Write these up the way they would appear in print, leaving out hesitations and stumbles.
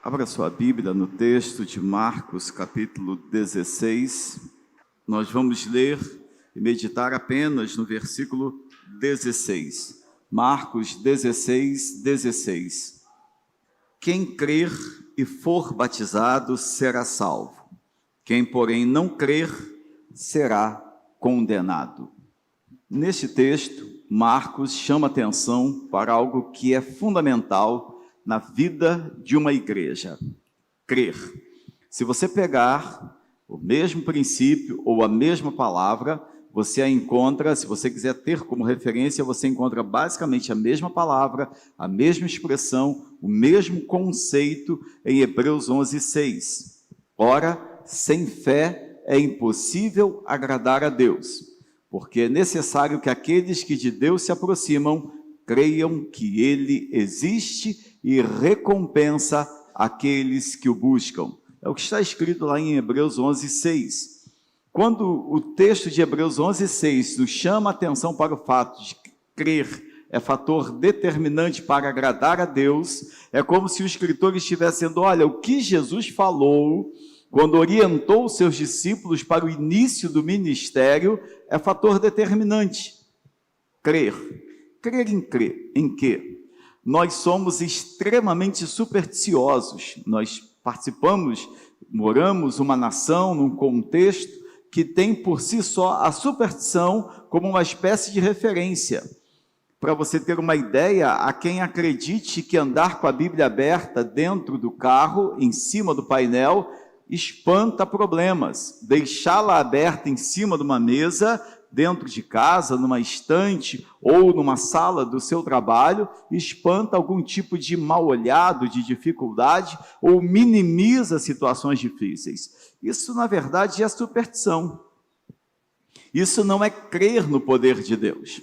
Abra sua Bíblia no texto de Marcos, capítulo 16. Nós vamos ler e meditar apenas no versículo 16. Marcos 16, 16. Quem crer e for batizado será salvo. Quem, porém, não crer será condenado. Neste texto, Marcos chama atenção para algo que é fundamental na vida de uma igreja: crer. Se você pegar o mesmo princípio ou a mesma palavra, você a encontra, se você quiser ter como referência, você encontra basicamente a mesma palavra, a mesma expressão, o mesmo conceito em Hebreus 11, 6. Ora, sem fé é impossível agradar a Deus, porque é necessário que aqueles que de Deus se aproximam creiam que Ele existe e recompensa aqueles que o buscam. É o que está escrito lá em Hebreus 11, 6. Quando o texto de Hebreus 11, 6 nos chama a atenção para o fato de que crer é fator determinante para agradar a Deus, é como se o escritor estivesse dizendo: olha, o que Jesus falou quando orientou os seus discípulos para o início do ministério é fator determinante. Crer. Crer em quê? Nós somos extremamente supersticiosos. Nós moramos uma nação, num contexto que tem por si só a superstição como uma espécie de referência. Para você ter uma ideia, há quem acredite que andar com a Bíblia aberta dentro do carro, em cima do painel, espanta problemas. Deixá-la aberta em cima de uma mesa, dentro de casa, numa estante ou numa sala do seu trabalho, espanta algum tipo de mal-olhado, de dificuldade, ou minimiza situações difíceis. Isso, na verdade, é superstição. Isso não é crer no poder de Deus.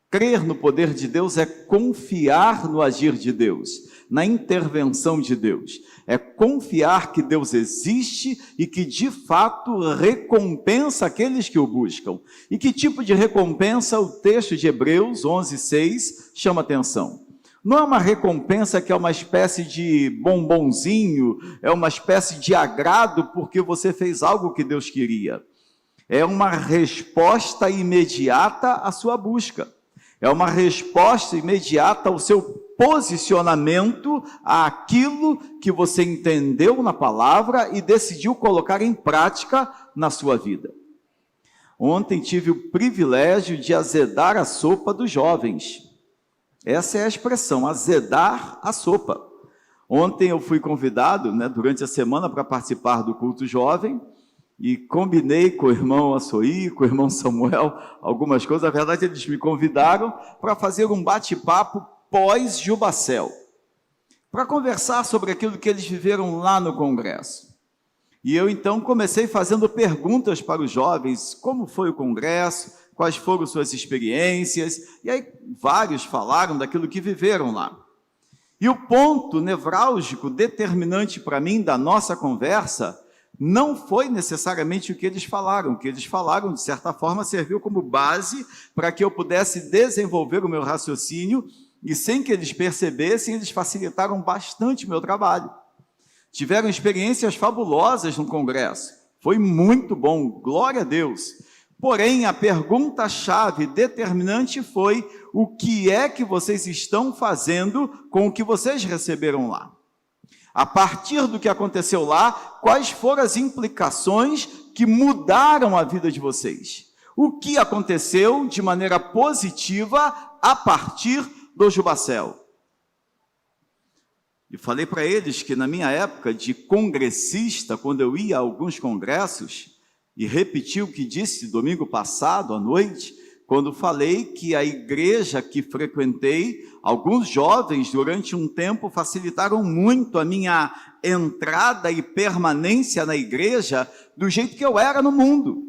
Crer no poder de Deus é confiar no agir de Deus, na intervenção de Deus. É confiar que Deus existe e que, de fato, recompensa aqueles que o buscam. E que tipo de recompensa o texto de Hebreus 11, 6 chama atenção? Não é uma recompensa que é uma espécie de bombonzinho, é uma espécie de agrado porque você fez algo que Deus queria. É uma resposta imediata à sua busca. É uma resposta imediata ao seu posicionamento àquilo que você entendeu na palavra e decidiu colocar em prática na sua vida. Ontem tive o privilégio de azedar a sopa dos jovens. Essa é a expressão, azedar a sopa. Ontem eu fui convidado, durante a semana, para participar do culto jovem, e combinei com o irmão Açoí, com o irmão Samuel, algumas coisas. Na verdade, eles me convidaram para fazer um bate-papo pós-Jubacel, para conversar sobre aquilo que eles viveram lá no congresso. E eu, então, comecei fazendo perguntas para os jovens: como foi o congresso, quais foram suas experiências, e aí vários falaram daquilo que viveram lá. E o ponto nevrálgico, determinante para mim da nossa conversa, não foi necessariamente o que eles falaram. O que eles falaram, de certa forma, serviu como base para que eu pudesse desenvolver o meu raciocínio, e sem que eles percebessem, eles facilitaram bastante o meu trabalho. Tiveram experiências fabulosas no congresso, foi muito bom, glória a Deus. Porém, a pergunta-chave determinante foi: o que é que vocês estão fazendo com o que vocês receberam lá? A partir do que aconteceu lá, quais foram as implicações que mudaram a vida de vocês? O que aconteceu de maneira positiva a partir do Jubacel? E falei para eles que na minha época de congressista, quando eu ia a alguns congressos, e repeti o que disse domingo passado à noite, quando falei que a igreja que frequentei, alguns jovens, durante um tempo, facilitaram muito a minha entrada e permanência na igreja do jeito que eu era no mundo.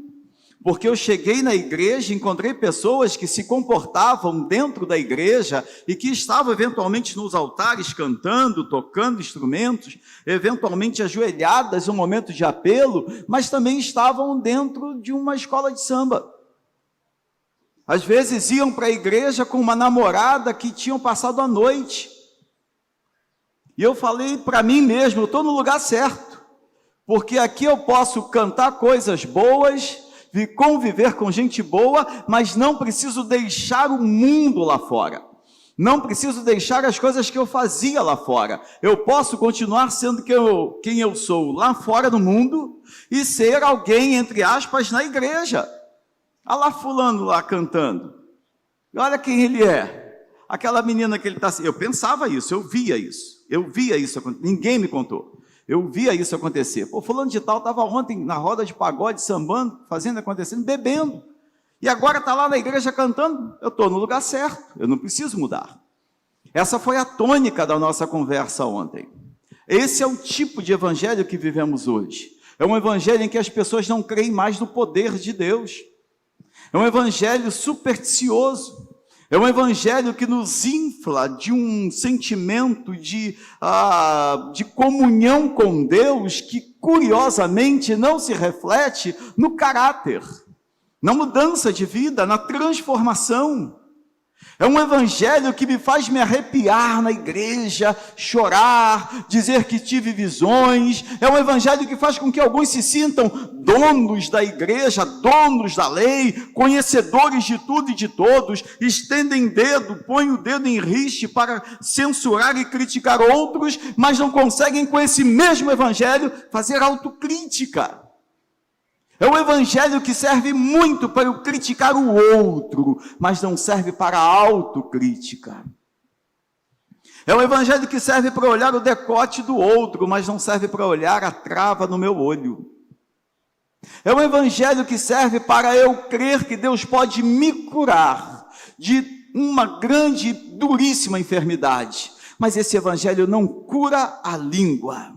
Porque eu cheguei na igreja, encontrei pessoas que se comportavam dentro da igreja e que estavam eventualmente nos altares cantando, tocando instrumentos, eventualmente ajoelhadas em um momento de apelo, mas também estavam dentro de uma escola de samba. Às vezes iam para a igreja com uma namorada que tinham passado a noite. E eu falei para mim mesmo, eu estou no lugar certo, porque aqui eu posso cantar coisas boas, conviver com gente boa, mas não preciso deixar o mundo lá fora. Não preciso deixar as coisas que eu fazia lá fora. Eu posso continuar sendo quem eu sou lá fora no mundo e ser alguém, entre aspas, na igreja. Olha lá fulano lá cantando. Olha quem ele é. Aquela menina que ele está... Eu pensava isso, eu via isso. Ninguém me contou. Eu via isso acontecer. Pô, fulano de tal estava ontem na roda de pagode, sambando, fazendo, acontecendo, bebendo. E agora está lá na igreja cantando. Eu estou no lugar certo, eu não preciso mudar. Essa foi a tônica da nossa conversa ontem. Esse é o tipo de evangelho que vivemos hoje. É um evangelho em que as pessoas não creem mais no poder de Deus. É um evangelho supersticioso. É um evangelho que nos infla de um sentimento de comunhão com Deus que, curiosamente, não se reflete no caráter, na mudança de vida, na transformação. É um evangelho que me faz me arrepiar na igreja, chorar, dizer que tive visões. É um evangelho que faz com que alguns se sintam donos da igreja, donos da lei, conhecedores de tudo e de todos, estendem dedo, põem o dedo em riste para censurar e criticar outros, mas não conseguem com esse mesmo evangelho fazer autocrítica. É um evangelho que serve muito para eu criticar o outro, mas não serve para a autocrítica. É um evangelho que serve para olhar o decote do outro, mas não serve para olhar a trava no meu olho. É um evangelho que serve para eu crer que Deus pode me curar de uma grande, duríssima enfermidade. Mas esse evangelho não cura a língua.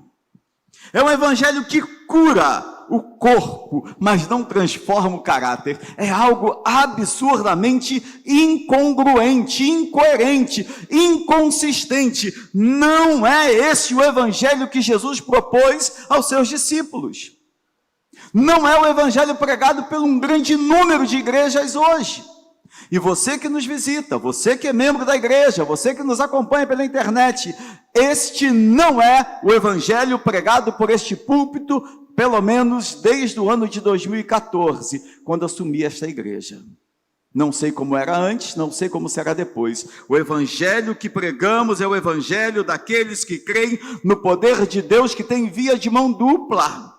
É um evangelho que cura o corpo, mas não transforma o caráter. É algo absurdamente incongruente, incoerente, inconsistente. Não é esse o evangelho que Jesus propôs aos seus discípulos. Não é o evangelho pregado por um grande número de igrejas hoje. E você que nos visita, você que é membro da igreja, você que nos acompanha pela internet, este não é o evangelho pregado por este púlpito, pelo menos desde o ano de 2014, quando assumi esta igreja. Não sei como era antes, não sei como será depois. O evangelho que pregamos é o evangelho daqueles que creem no poder de Deus, que tem via de mão dupla.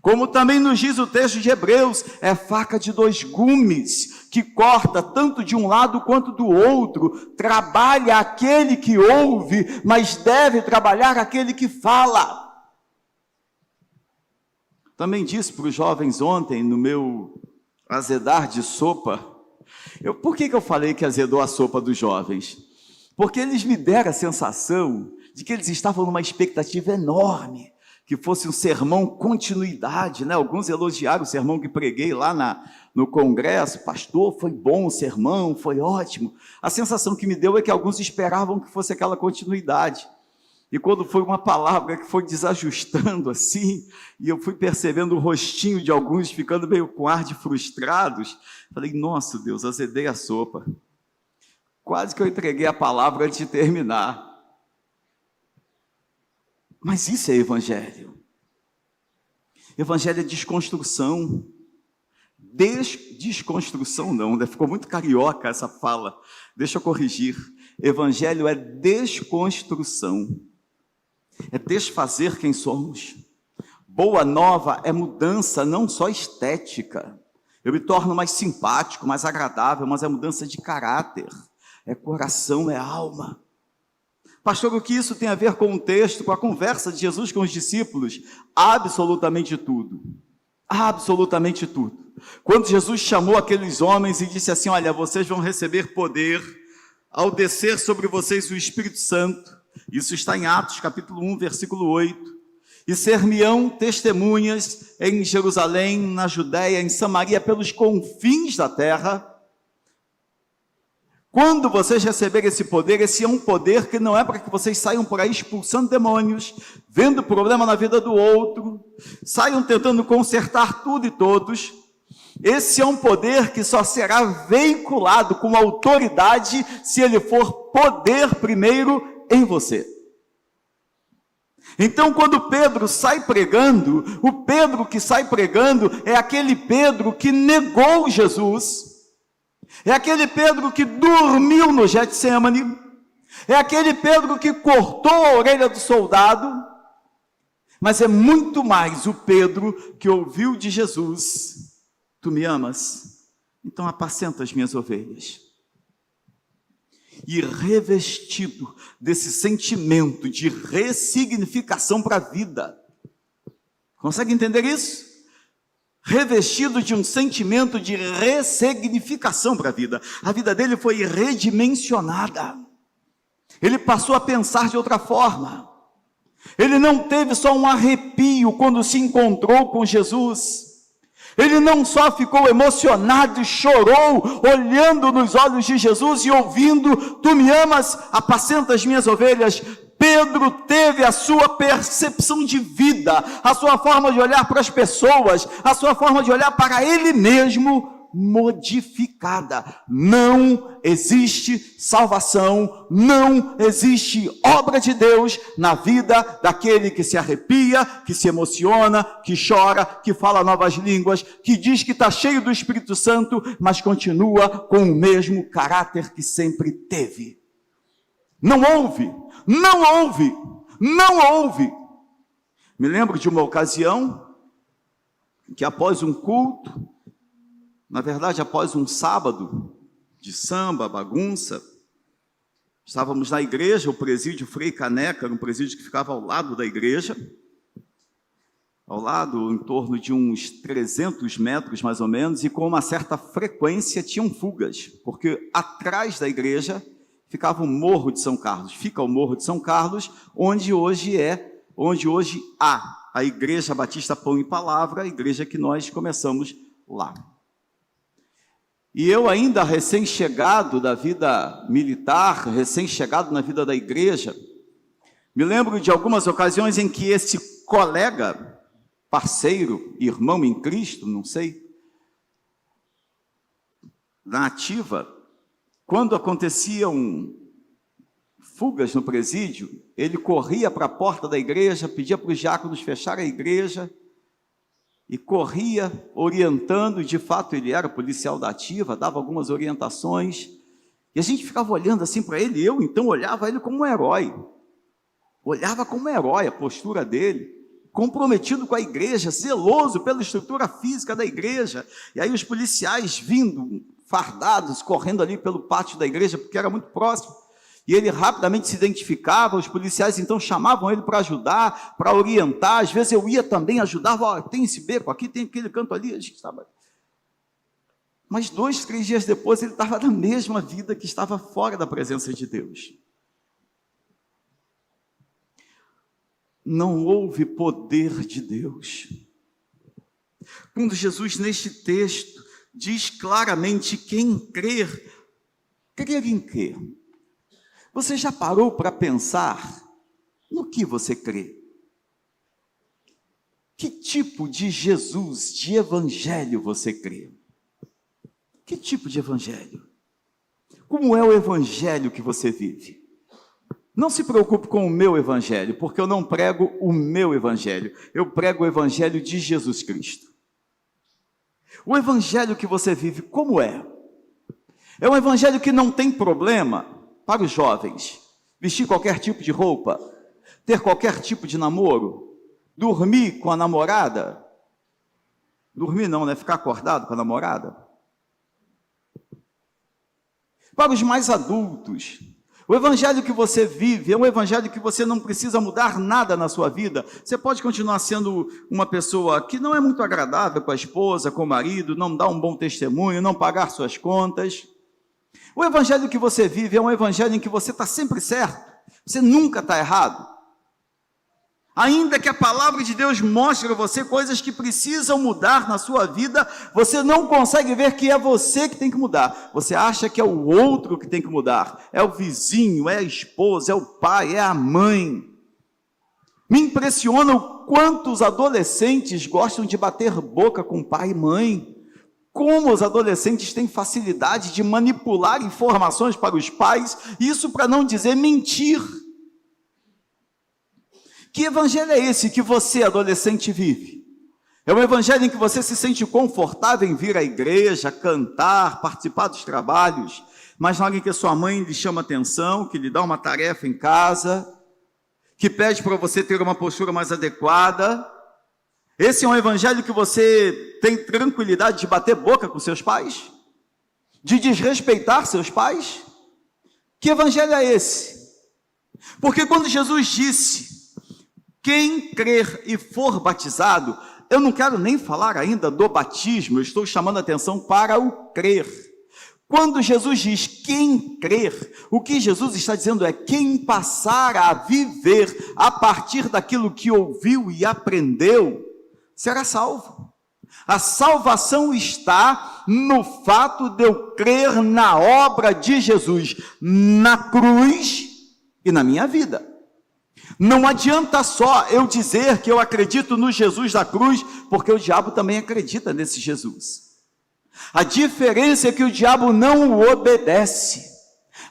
Como também nos diz o texto de Hebreus, é faca de dois gumes, que corta tanto de um lado quanto do outro. Trabalha aquele que ouve, mas deve trabalhar aquele que fala. Também disse para os jovens ontem, no meu azedar de sopa, por que eu falei que azedou a sopa dos jovens? Porque eles me deram a sensação de que eles estavam numa expectativa enorme, que fosse um sermão continuidade, né? Alguns elogiaram o sermão que preguei lá no congresso. Pastor, foi bom o sermão, foi ótimo. A sensação que me deu é que alguns esperavam que fosse aquela continuidade. E quando foi uma palavra que foi desajustando assim, e eu fui percebendo o rostinho de alguns ficando meio com ar de frustrados, falei, nossa Deus, azedei a sopa. Quase que eu entreguei a palavra antes de terminar. Mas isso é evangelho. Evangelho é desconstrução. Desconstrução não, né? Ficou muito carioca essa fala. Deixa eu corrigir. Evangelho é desconstrução. É desfazer quem somos. Boa nova é mudança, não só estética. Eu me torno mais simpático, mais agradável, mas é mudança de caráter. É coração, é alma. Pastor, o que isso tem a ver com o texto, com a conversa de Jesus com os discípulos? Absolutamente tudo. Absolutamente tudo. Quando Jesus chamou aqueles homens e disse assim, olha, vocês vão receber poder ao descer sobre vocês o Espírito Santo. Isso está em Atos, capítulo 1, versículo 8. E ser-me-ão testemunhas em Jerusalém, na Judéia, em Samaria, pelos confins da terra. Quando vocês receberem esse poder, esse é um poder que não é para que vocês saiam por aí expulsando demônios, vendo problema na vida do outro, saiam tentando consertar tudo e todos. Esse é um poder que só será veiculado com autoridade se ele for poder primeiro em você. Então, quando Pedro sai pregando, o Pedro que sai pregando é aquele Pedro que negou Jesus, é aquele Pedro que dormiu no Getsemane, é aquele Pedro que cortou a orelha do soldado, mas é muito mais o Pedro que ouviu de Jesus: tu me amas, então apacenta as minhas ovelhas. E revestido desse sentimento de ressignificação para a vida. Consegue entender isso? Revestido de um sentimento de ressignificação para a vida. A vida dele foi redimensionada. Ele passou a pensar de outra forma. Ele não teve só um arrepio quando se encontrou com Jesus. Ele não só ficou emocionado e chorou, olhando nos olhos de Jesus e ouvindo: tu me amas, apacenta as minhas ovelhas. Pedro teve a sua percepção de vida, a sua forma de olhar para as pessoas, a sua forma de olhar para ele mesmo modificada. Não existe salvação, não existe obra de Deus na vida daquele que se arrepia, que se emociona, que chora, que fala novas línguas, que diz que está cheio do Espírito Santo, mas continua com o mesmo caráter que sempre teve. Não houve. Me lembro de uma ocasião que, após um culto, na verdade, após um sábado de samba, bagunça, estávamos na igreja, o presídio Frei Caneca, era um presídio que ficava ao lado da igreja, ao lado, em torno de uns 300 metros mais ou menos, e com uma certa frequência tinham fugas, porque atrás da igreja ficava o Morro de São Carlos, fica o Morro de São Carlos, onde hoje há a Igreja Batista Pão e Palavra, a igreja que nós começamos lá. E eu ainda recém-chegado da vida militar, recém-chegado na vida da igreja, me lembro de algumas ocasiões em que esse colega, parceiro, irmão em Cristo, não sei, na ativa, quando aconteciam fugas no presídio, ele corria para a porta da igreja, pedia para os diáconos fecharem a igreja, e corria orientando. De fato ele era policial da ativa, dava algumas orientações, e a gente ficava olhando assim para ele, eu então olhava ele como um herói, a postura dele, comprometido com a igreja, zeloso pela estrutura física da igreja, e aí os policiais vindo, fardados, correndo ali pelo pátio da igreja, porque era muito próximo, e ele rapidamente se identificava, os policiais então chamavam ele para ajudar, para orientar, às vezes eu ia também, ajudava, tem esse beco aqui, tem aquele canto ali, a gente estava... Mas 2, 3 dias depois ele estava na mesma vida que estava fora da presença de Deus. Não houve poder de Deus. Quando Jesus, neste texto, diz claramente: quem crer em quê? Você já parou para pensar no que você crê? Que tipo de Jesus, de evangelho você crê? Que tipo de evangelho? Como é o evangelho que você vive? Não se preocupe com o meu evangelho, porque eu não prego o meu evangelho, eu prego o evangelho de Jesus Cristo. O evangelho que você vive, como é? É um evangelho que não tem problema para os jovens vestir qualquer tipo de roupa, ter qualquer tipo de namoro, dormir com a namorada, dormir não, né? Ficar acordado com a namorada. Para os mais adultos, o evangelho que você vive é um evangelho que você não precisa mudar nada na sua vida. Você pode continuar sendo uma pessoa que não é muito agradável com a esposa, com o marido, não dá um bom testemunho, não pagar suas contas. O evangelho que você vive é um evangelho em que você está sempre certo, você nunca está errado. Ainda que a palavra de Deus mostre a você coisas que precisam mudar na sua vida, você não consegue ver que é você que tem que mudar. Você acha que é o outro que tem que mudar. É o vizinho, é a esposa, é o pai, é a mãe. Me impressiona o quanto os adolescentes gostam de bater boca com pai e mãe. Como os adolescentes têm facilidade de manipular informações para os pais, isso para não dizer mentir. Que evangelho é esse que você, adolescente, vive? É um evangelho em que você se sente confortável em vir à igreja, cantar, participar dos trabalhos, mas na hora que a sua mãe lhe chama atenção, que lhe dá uma tarefa em casa, que pede para você ter uma postura mais adequada. Esse é um evangelho que você tem tranquilidade de bater boca com seus pais? De desrespeitar seus pais? Que evangelho é esse? Porque quando Jesus disse, quem crer e for batizado, eu não quero nem falar ainda do batismo, eu estou chamando a atenção para o crer. Quando Jesus diz quem crer, o que Jesus está dizendo é quem passar a viver a partir daquilo que ouviu e aprendeu, será salvo. A salvação está no fato de eu crer na obra de Jesus, na cruz e na minha vida. Não adianta só eu dizer que eu acredito no Jesus da cruz, porque o diabo também acredita nesse Jesus. A diferença é que o diabo não o obedece.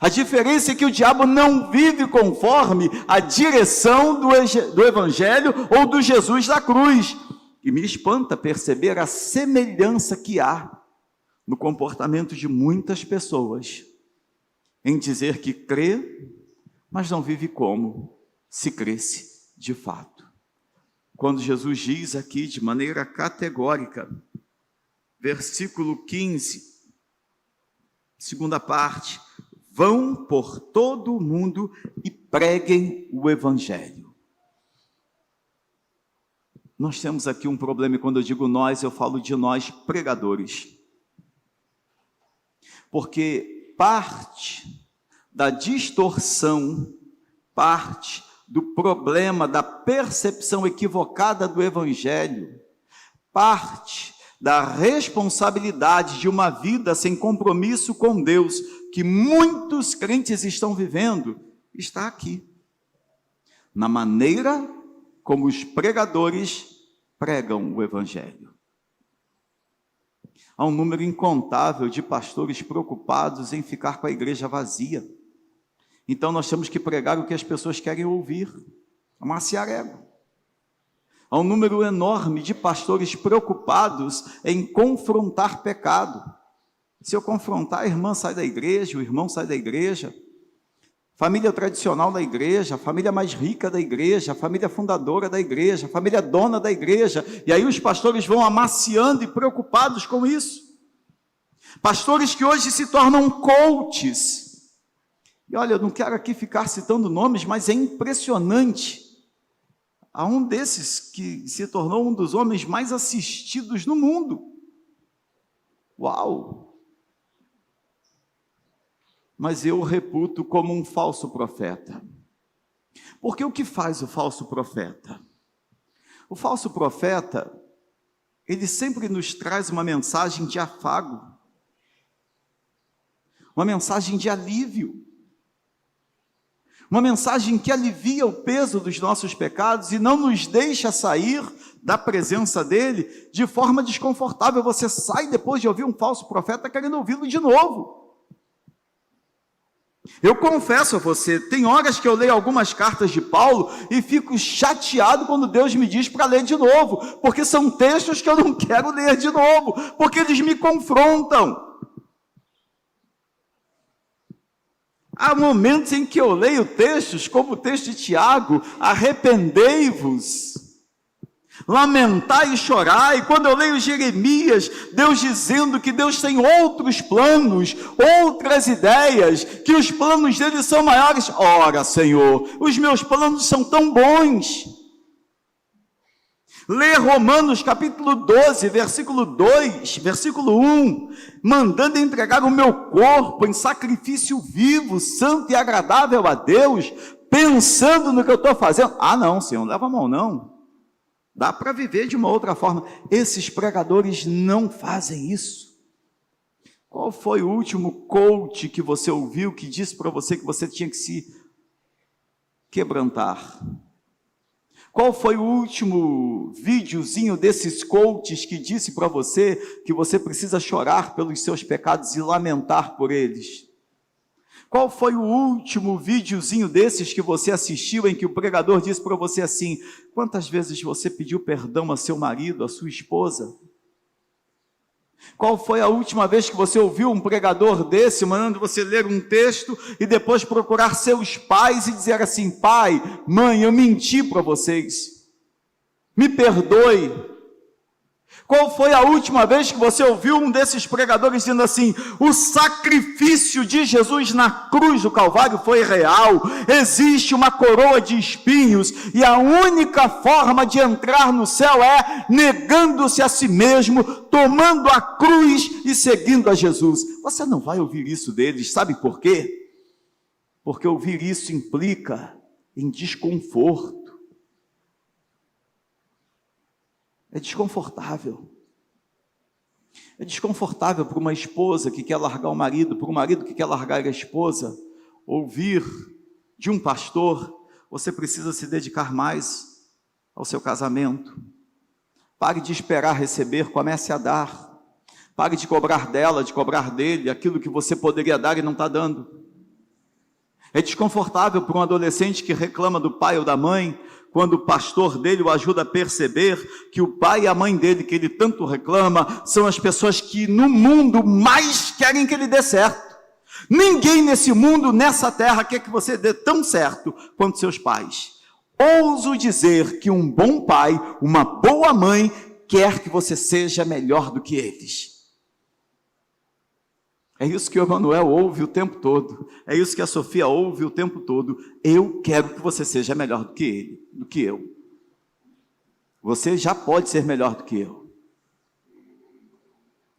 A diferença é que o diabo não vive conforme a direção do evangelho ou do Jesus da cruz. E me espanta perceber a semelhança que há no comportamento de muitas pessoas em dizer que crê, mas não vive como se cresce de fato. Quando Jesus diz aqui de maneira categórica, versículo 15, segunda parte, vão por todo o mundo e preguem o evangelho. Nós temos aqui um problema, e quando eu digo nós, eu falo de nós pregadores. Porque parte da distorção, parte do problema da percepção equivocada do evangelho, parte da responsabilidade de uma vida sem compromisso com Deus, que muitos crentes estão vivendo, está aqui. Na maneira como os pregadores pregam o evangelho. Há um número incontável de pastores preocupados em ficar com a igreja vazia. Então nós temos que pregar o que as pessoas querem ouvir, amaciar ego. Há um número enorme de pastores preocupados em confrontar pecado. Se eu confrontar, a irmã sai da igreja, o irmão sai da igreja. Família tradicional da igreja, a família mais rica da igreja, a família fundadora da igreja, a família dona da igreja. E aí os pastores vão amaciando e preocupados com isso. Pastores que hoje se tornam coaches. E olha, eu não quero aqui ficar citando nomes, mas é impressionante. Há um desses que se tornou um dos homens mais assistidos no mundo. Uau! Mas eu o reputo como um falso profeta. Porque o que faz o falso profeta? O falso profeta, ele sempre nos traz uma mensagem de afago, uma mensagem de alívio, uma mensagem que alivia o peso dos nossos pecados e não nos deixa sair da presença dele de forma desconfortável. Você sai depois de ouvir um falso profeta querendo ouvi-lo de novo. Eu confesso a você, tem horas que eu leio algumas cartas de Paulo e fico chateado quando Deus me diz para ler de novo, porque são textos que eu não quero ler de novo, porque eles me confrontam. Há momentos em que eu leio textos, como o texto de Tiago, arrependei-vos, lamentai e chorai. E quando eu leio Jeremias, Deus dizendo que Deus tem outros planos, outras ideias, que os planos dele são maiores. Ora, Senhor, os meus planos são tão bons. Lê Romanos capítulo 12, versículo 2, versículo 1, mandando entregar o meu corpo em sacrifício vivo, santo e agradável a Deus, pensando no que eu estou fazendo. Ah não, Senhor, não leva a mão não. Dá para viver de uma outra forma. Esses pregadores não fazem isso. Qual foi o último coach que você ouviu que disse para você que você tinha que se quebrantar? Qual foi o último videozinho desses coaches que disse para você que você precisa chorar pelos seus pecados e lamentar por eles? Qual foi o último videozinho desses que você assistiu em que o pregador disse para você assim: quantas vezes você pediu perdão a seu marido, a sua esposa? Qual foi a última vez que você ouviu um pregador desse mandando você ler um texto e depois procurar seus pais e dizer assim: pai, mãe, eu menti para vocês, me perdoe? Qual foi a última vez que você ouviu um desses pregadores dizendo assim: o sacrifício de Jesus na cruz do Calvário foi real, existe uma coroa de espinhos, e a única forma de entrar no céu é negando-se a si mesmo, tomando a cruz e seguindo a Jesus? Você não vai ouvir isso deles, sabe por quê? Porque ouvir isso implica em desconforto. É desconfortável. É desconfortável para uma esposa que quer largar o marido, para um marido que quer largar a esposa, ouvir de um pastor: você precisa se dedicar mais ao seu casamento. Pare de esperar receber, comece a dar. Pare de cobrar dela, de cobrar dele, aquilo que você poderia dar e não está dando. É desconfortável para um adolescente que reclama do pai ou da mãe, quando o pastor dele o ajuda a perceber que o pai e a mãe dele, que ele tanto reclama, são as pessoas que no mundo mais querem que ele dê certo. Ninguém nesse mundo, nessa terra, quer que você dê tão certo quanto seus pais. Ouso dizer que um bom pai, uma boa mãe, quer que você seja melhor do que eles. É isso que o Emanuel ouve o tempo todo. É isso que a Sofia ouve o tempo todo. Eu quero que você seja melhor do que ele, do que eu. Você já pode ser melhor do que eu.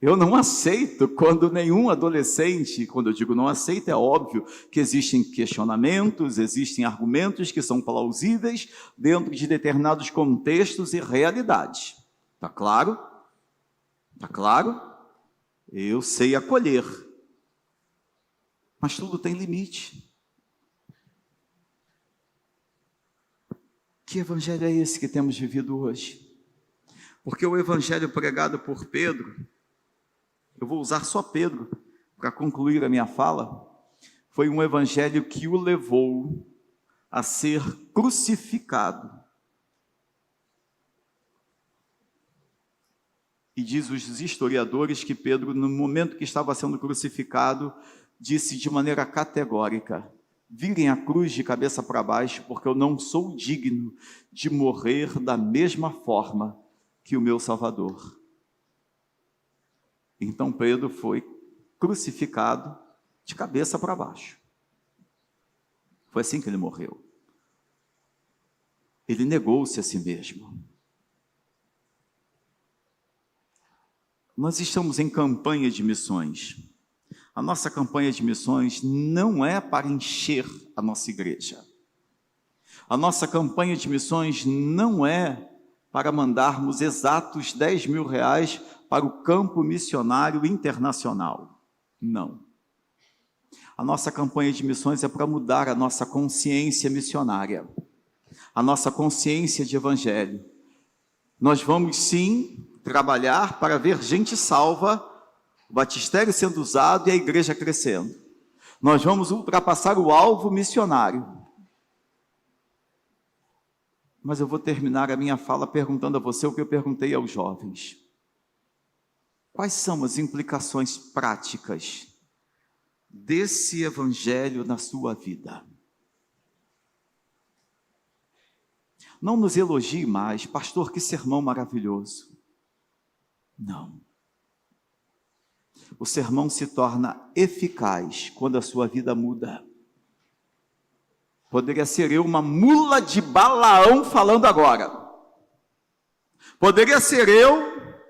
Eu não aceito quando nenhum adolescente, quando eu digo não aceito, é óbvio que existem questionamentos, existem argumentos que são plausíveis dentro de determinados contextos e realidades. Tá claro? Tá claro? Eu sei acolher. Mas tudo tem limite. Que evangelho é esse que temos vivido hoje? Porque o evangelho pregado por Pedro, eu vou usar só Pedro para concluir a minha fala, foi um evangelho que o levou a ser crucificado. E diz os historiadores que Pedro, no momento que estava sendo crucificado, disse de maneira categórica: virem a cruz de cabeça para baixo, porque eu não sou digno de morrer da mesma forma que o meu Salvador. Então Pedro foi crucificado de cabeça para baixo. Foi assim que ele morreu. Ele negou-se a si mesmo. Nós estamos em campanha de missões. A nossa campanha de missões não é para encher a nossa igreja. A nossa campanha de missões não é para mandarmos exatos 10 mil reais para o campo missionário internacional. Não. A nossa campanha de missões é para mudar a nossa consciência missionária, a nossa consciência de evangelho. Nós vamos sim trabalhar para ver gente salva, o batistério sendo usado e a igreja crescendo. Nós vamos ultrapassar o alvo missionário. Mas eu vou terminar a minha fala perguntando a você o que eu perguntei aos jovens. Quais são as implicações práticas desse evangelho na sua vida? Não nos elogie mais, pastor, que sermão maravilhoso. Não. O sermão se torna eficaz quando a sua vida muda. Poderia ser eu uma mula de Balaão falando agora. Poderia ser eu,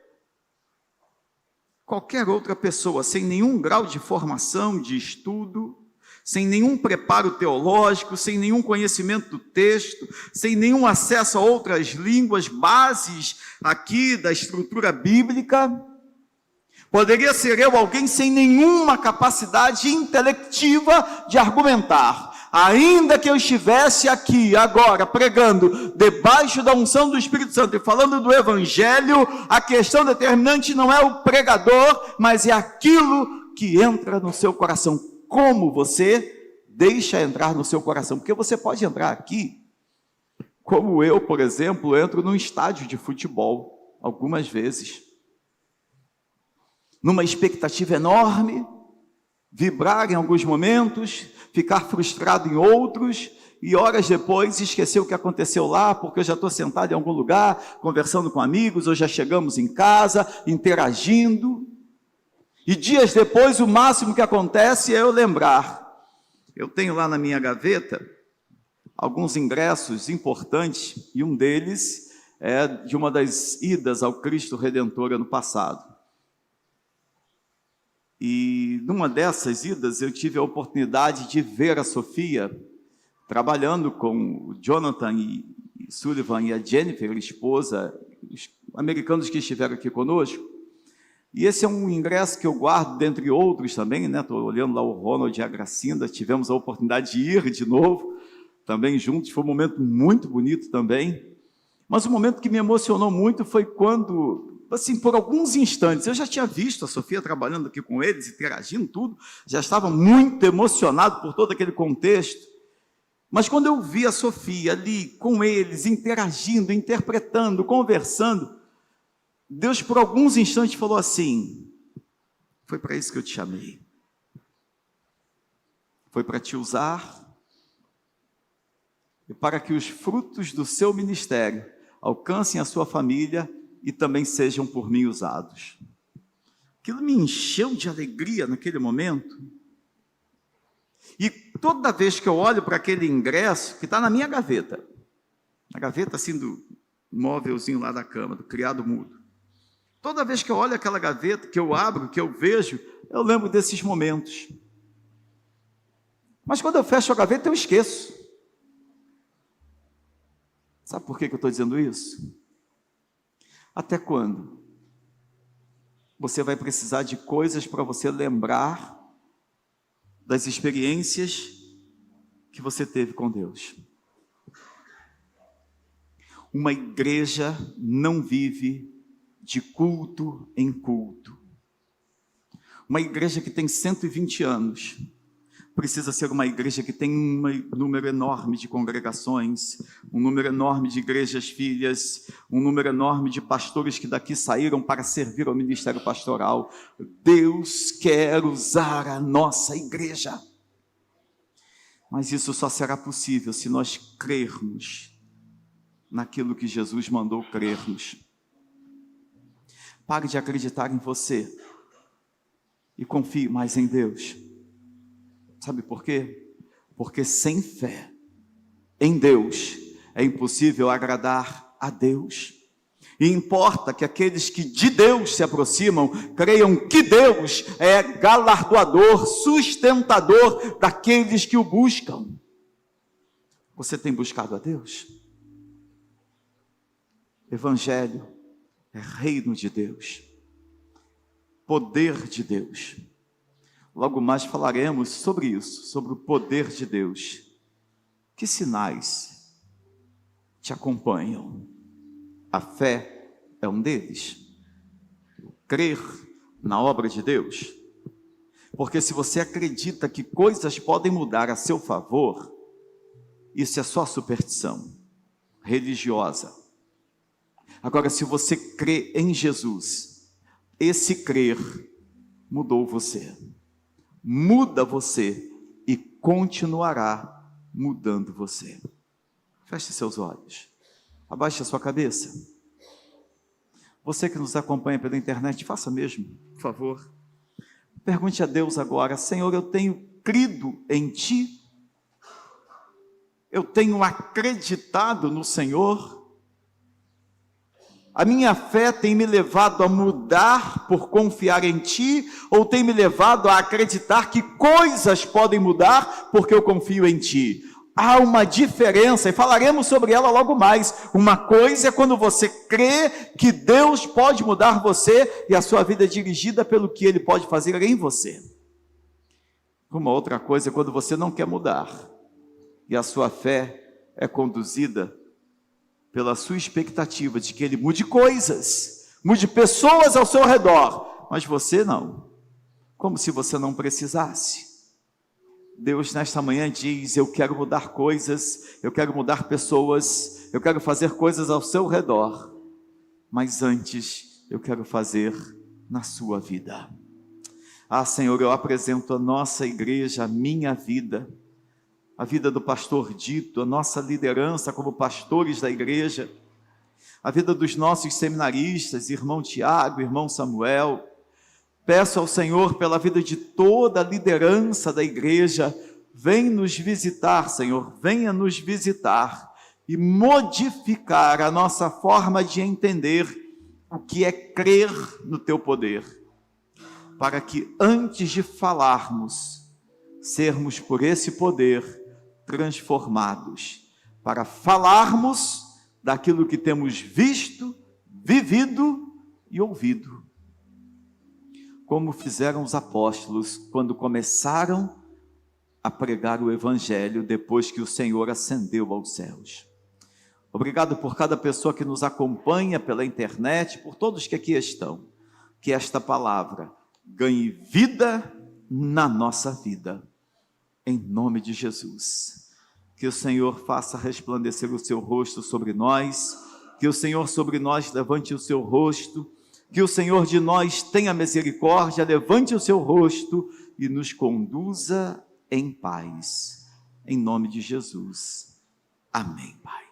qualquer outra pessoa, sem nenhum grau de formação, de estudo, sem nenhum preparo teológico, sem nenhum conhecimento do texto, sem nenhum acesso a outras línguas, bases aqui da estrutura bíblica. Poderia ser eu alguém sem nenhuma capacidade intelectiva de argumentar. Ainda que eu estivesse aqui agora pregando debaixo da unção do Espírito Santo e falando do Evangelho, a questão determinante não é o pregador, mas é aquilo que entra no seu coração. como você deixa entrar no seu coração. Porque você pode entrar aqui, como eu, por exemplo, entro num estádio de futebol, algumas vezes, numa expectativa enorme, vibrar em alguns momentos, ficar frustrado em outros, e horas depois esquecer o que aconteceu lá, porque eu já estou sentado em algum lugar, conversando com amigos, ou já chegamos em casa, interagindo, e dias depois o máximo que acontece é eu lembrar. Eu tenho lá na minha gaveta alguns ingressos importantes, e um deles é de uma das idas ao Cristo Redentor ano passado. E numa dessas idas eu tive a oportunidade de ver a Sofia trabalhando com o Jonathan e Sullivan e a Jennifer, a esposa, os americanos que estiveram aqui conosco. E esse é um ingresso que eu guardo, dentre outros também, né? Estou olhando lá o Ronald e a Gracinda, tivemos a oportunidade de ir de novo, também juntos, foi um momento muito bonito também. Mas o momento que me emocionou muito foi quando, assim, por alguns instantes, eu já tinha visto a Sofia trabalhando aqui com eles, interagindo tudo, já estava muito emocionado por todo aquele contexto. Mas quando eu vi a Sofia ali com eles, interagindo, interpretando, conversando, Deus por alguns instantes falou assim: foi para isso que eu te chamei. Foi para te usar e para que os frutos do seu ministério alcancem a sua família e também sejam por mim usados. Aquilo me encheu de alegria naquele momento. E toda vez que eu olho para aquele ingresso, que está na minha gaveta, na gaveta assim do móvelzinho lá da cama, do criado mudo, toda vez que eu olho aquela gaveta, que eu abro, que eu vejo, eu lembro desses momentos. Mas quando eu fecho a gaveta, eu esqueço. Sabe por que eu estou dizendo isso? Até quando você vai precisar de coisas para você lembrar das experiências que você teve com Deus? Uma igreja não vive de culto em culto. Uma igreja que tem 120 anos precisa ser uma igreja que tem um número enorme de congregações, um número enorme de igrejas filhas, um número enorme de pastores que daqui saíram para servir ao ministério pastoral. Deus quer usar a nossa igreja. Mas isso só será possível se nós crermos naquilo que Jesus mandou crermos. Pare de acreditar em você e confie mais em Deus. Sabe por quê? Porque sem fé em Deus é impossível agradar a Deus. E importa que aqueles que de Deus se aproximam creiam que Deus é galardoador, sustentador daqueles que o buscam. Você tem buscado a Deus? Evangelho é reino de Deus, poder de Deus. Logo mais falaremos sobre isso, sobre o poder de Deus. Que sinais te acompanham? A fé é um deles. Crer na obra de Deus. Porque se você acredita que coisas podem mudar a seu favor, isso é só superstição religiosa. Agora, se você crê em Jesus, esse crer mudou você. Muda você e continuará mudando você. Feche seus olhos. Abaixe a sua cabeça. Você que nos acompanha pela internet, faça mesmo, por favor. Pergunte a Deus agora: Senhor, eu tenho crido em Ti? Eu tenho acreditado no Senhor? A minha fé tem me levado a mudar por confiar em Ti, ou tem me levado a acreditar que coisas podem mudar porque eu confio em Ti? Há uma diferença, e falaremos sobre ela logo mais. Uma coisa é quando você crê que Deus pode mudar você e a sua vida é dirigida pelo que Ele pode fazer em você. Uma outra coisa é quando você não quer mudar e a sua fé é conduzida pela sua expectativa de que Ele mude coisas, mude pessoas ao seu redor, mas você não, como se você não precisasse. Deus nesta manhã diz: eu quero mudar coisas, eu quero mudar pessoas, eu quero fazer coisas ao seu redor, mas antes eu quero fazer na sua vida. Ah, Senhor, eu apresento a nossa igreja, a minha vida, a vida do pastor Dito, a nossa liderança como pastores da igreja, a vida dos nossos seminaristas, irmão Tiago, irmão Samuel. Peço ao Senhor pela vida de toda a liderança da igreja, vem nos visitar, Senhor, venha nos visitar e modificar a nossa forma de entender o que é crer no teu poder, para que antes de falarmos, sermos por esse poder transformados, para falarmos daquilo que temos visto, vivido e ouvido, como fizeram os apóstolos quando começaram a pregar o evangelho depois que o Senhor ascendeu aos céus. Obrigado por cada pessoa que nos acompanha pela internet, por todos que aqui estão, que esta palavra ganhe vida na nossa vida, em nome de Jesus. Que o Senhor faça resplandecer o seu rosto sobre nós, que o Senhor sobre nós levante o seu rosto, que o Senhor de nós tenha misericórdia, levante o seu rosto e nos conduza em paz. Em nome de Jesus. Amém, Pai.